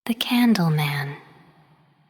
The Candle Man.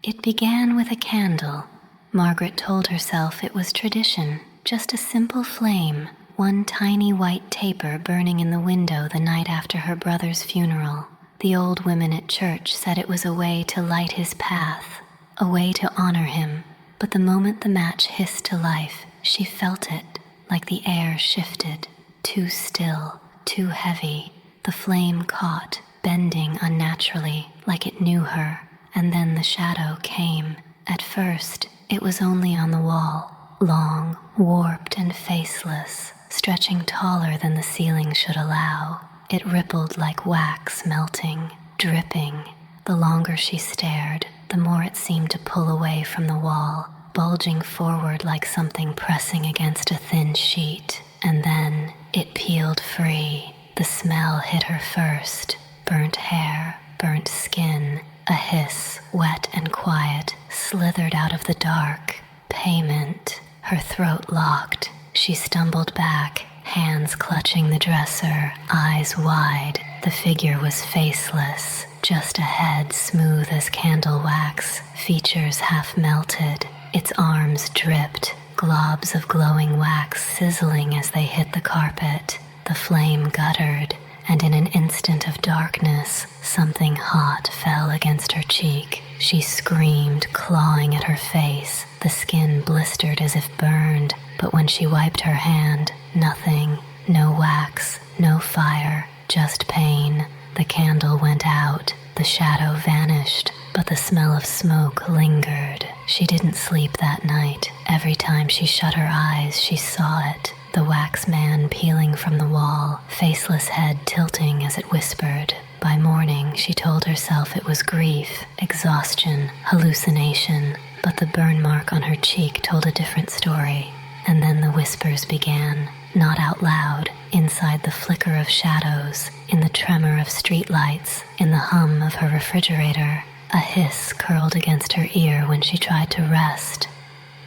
It began with a candle. Margaret told herself it was tradition, just a simple flame, one tiny white taper burning in the window the night after her brother's funeral. The old women at church said it was a way to light his path, a way to honor him. But the moment the match hissed to life, she felt it, like the air shifted, too still, too heavy. The flame caught, bending unnaturally, like it knew her, and then the shadow came. At first, it was only on the wall, long, warped and faceless, stretching taller than the ceiling should allow. It rippled like wax melting, dripping. The longer she stared, the more it seemed to pull away from the wall, bulging forward like something pressing against a thin sheet. And then it peeled free. The smell hit her first. Burnt hair, burnt skin. A hiss, wet and quiet, slithered out of the dark. Payment. Her throat locked. She stumbled back, hands clutching the dresser, eyes wide. The figure was faceless, just a head smooth as candle wax, features half melted. Its arms dripped, globs of glowing wax sizzling as they hit the carpet. The flame guttered, and in an instant of darkness, something hot fell against her cheek. She screamed, clawing at her face. The skin blistered as if burned, but when she wiped her hand, nothing. No wax, no fire, just pain. The candle went out. The shadow vanished, but the smell of smoke lingered. She didn't sleep that night. Every time she shut her eyes, she saw it. The wax man peeling from the wall, faceless head tilting as it whispered. By morning, she told herself it was grief, exhaustion, hallucination, but the burn mark on her cheek told a different story. And then the whispers began, not out loud, inside the flicker of shadows, in the tremor of streetlights, in the hum of her refrigerator. A hiss curled against her ear when she tried to rest.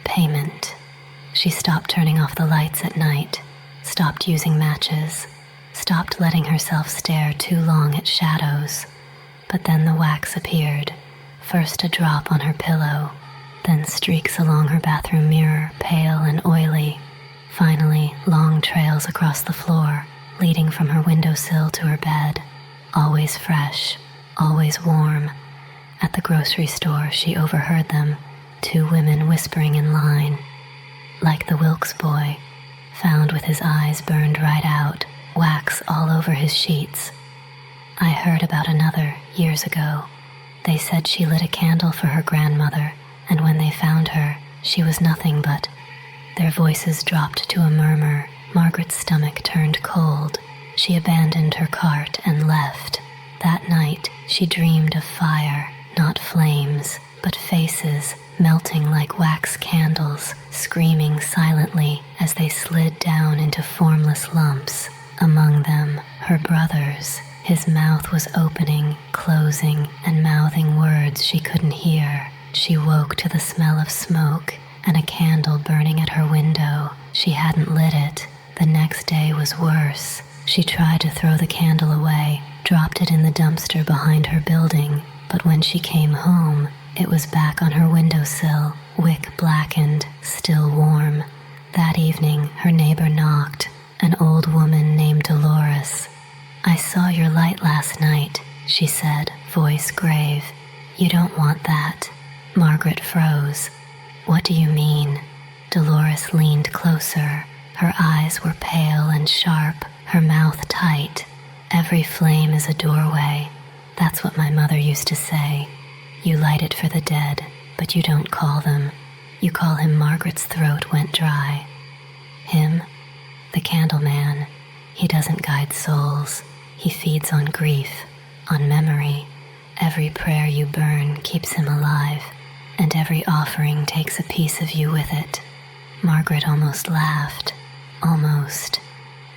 Payment. She stopped turning off the lights at night, stopped using matches, stopped letting herself stare too long at shadows. But then the wax appeared, first a drop on her pillow, then streaks along her bathroom mirror, pale and oily. Finally, long trails across the floor, leading from her windowsill to her bed, always fresh, always warm. At the grocery store, she overheard them, two women whispering in line. Like the Wilkes boy, found with his eyes burned right out, wax all over his sheets. I heard about another years ago. They said she lit a candle for her grandmother, and when they found her, she was nothing but... Their voices dropped to a murmur. Margaret's stomach turned cold. She abandoned her cart and left. That night, she dreamed of fire, not flames, but faces, melting like wax candles, screaming silently as they slid down into formless lumps. Among them, her brother's. His mouth was opening, closing, and mouthing words she couldn't hear. She woke to the smell of smoke and a candle burning at her window. She hadn't lit it. The next day was worse. She tried to throw the candle away, dropped it in the dumpster behind her building, but when she came home, it was back on her windowsill, wick blackened, still warm. That evening, her neighbor knocked, an old woman named Dolores. "I saw your light last night," she said, voice grave. "You don't want that." Margaret froze. "What do you mean?" Dolores leaned closer. Her eyes were pale and sharp, her mouth tight. "Every flame is a doorway. That's what my mother used to say. You light it for the dead, but you don't call them. You call him." Margaret's throat went dry. "Him? The candle man. He doesn't guide souls. He feeds on grief, on memory. Every prayer you burn keeps him alive, and every offering takes a piece of you with it." Margaret almost laughed. Almost.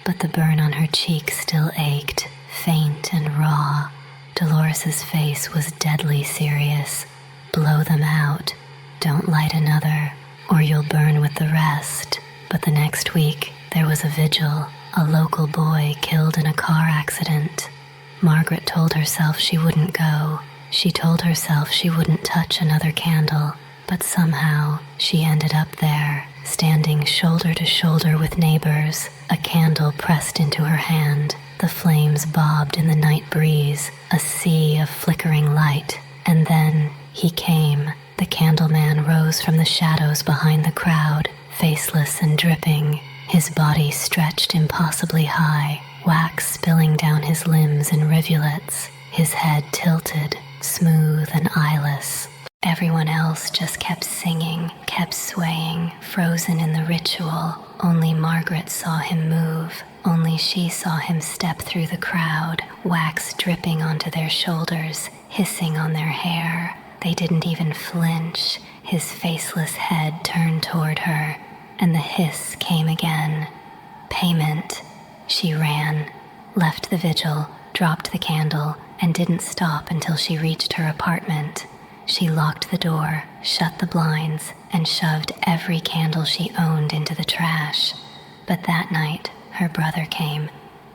But the burn on her cheek still ached, faint and raw. Dolores's face was deadly serious. "Blow them out. Don't light another, or you'll burn with the rest." But the next week, there was a vigil, a local boy killed in a car accident. Margaret told herself she wouldn't go. She told herself she wouldn't touch another candle, but somehow she ended up there, standing shoulder to shoulder with neighbors, a candle pressed into her hand. The flames bobbed in the night breeze, a sea of flickering light. And then he came. The Candleman rose from the shadows behind the crowd, faceless and dripping, his body stretched impossibly high, wax spilling down his limbs in rivulets, his head tilted, smooth and eyeless. Everyone else just kept singing, kept swaying, frozen in the ritual. Only Margaret saw him move. Only she saw him step through the crowd, wax dripping onto their shoulders, hissing on their hair. They didn't even flinch. His faceless head turned toward her, and the hiss came again. Payment. She ran, left the vigil, dropped the candle, and didn't stop until she reached her apartment. She locked the door, shut the blinds, and shoved every candle she owned into the trash. But that night, her brother came.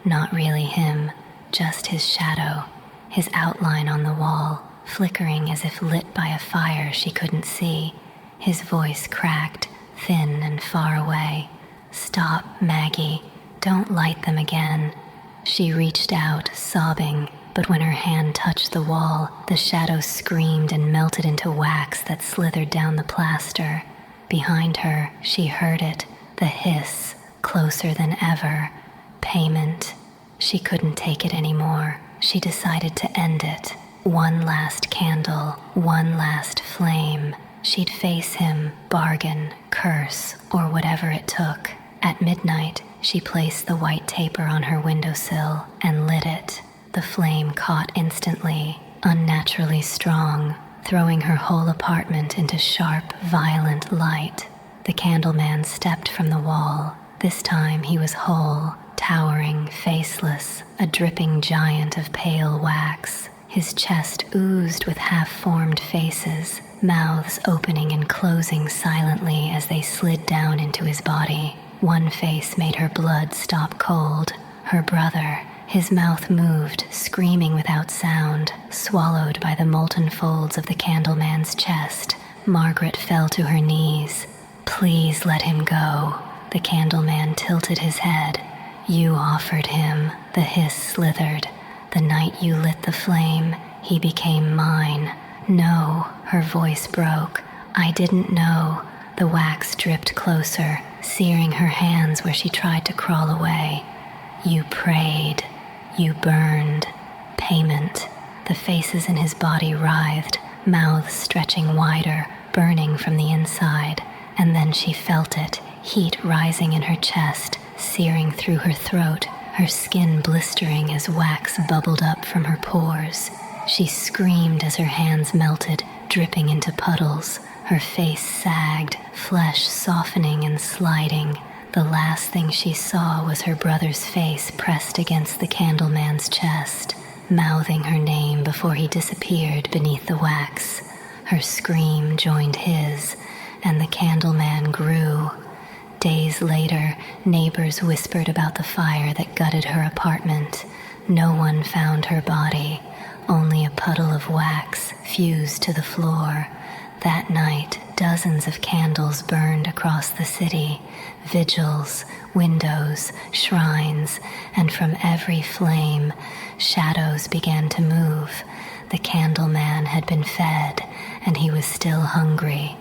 Not really him, just his shadow, his outline on the wall, flickering as if lit by a fire she couldn't see. His voice cracked, thin and far away. "Stop, Maggie. Don't light them again." She reached out, sobbing, but when her hand touched the wall, the shadow screamed and melted into wax that slithered down the plaster. Behind her, she heard it, the hiss, closer than ever. Payment. She couldn't take it anymore. She decided to end it. One last candle, one last flame. She'd face him, bargain, curse, or whatever it took. At midnight, she placed the white taper on her windowsill and lit it. The flame caught instantly, unnaturally strong, throwing her whole apartment into sharp, violent light. The Candleman stepped from the wall. This time he was whole, towering, faceless, a dripping giant of pale wax. His chest oozed with half-formed faces, mouths opening and closing silently as they slid down into his body. One face made her blood stop cold. Her brother. His mouth moved, screaming without sound, swallowed by the molten folds of the Candleman's chest. Margaret fell to her knees. "Please let him go." The Candleman tilted his head. "You offered him." The hiss slithered. "The night you lit the flame, he became mine." "No," her voice broke. "I didn't know." The wax dripped closer, searing her hands where she tried to crawl away. "You prayed. You burned." Payment. The faces in his body writhed, mouths stretching wider, burning from the inside. And then she felt it, heat rising in her chest, searing through her throat, her skin blistering as wax bubbled up from her pores. She screamed as her hands melted, dripping into puddles. Her face sagged, flesh softening and sliding. The last thing she saw was her brother's face pressed against the Candleman's chest, mouthing her name before he disappeared beneath the wax. Her scream joined his, and the Candleman grew. Days later, neighbors whispered about the fire that gutted her apartment. No one found her body, only a puddle of wax fused to the floor. That night, dozens of candles burned across the city, vigils, windows, shrines, and from every flame, shadows began to move. The Candleman had been fed, and he was still hungry.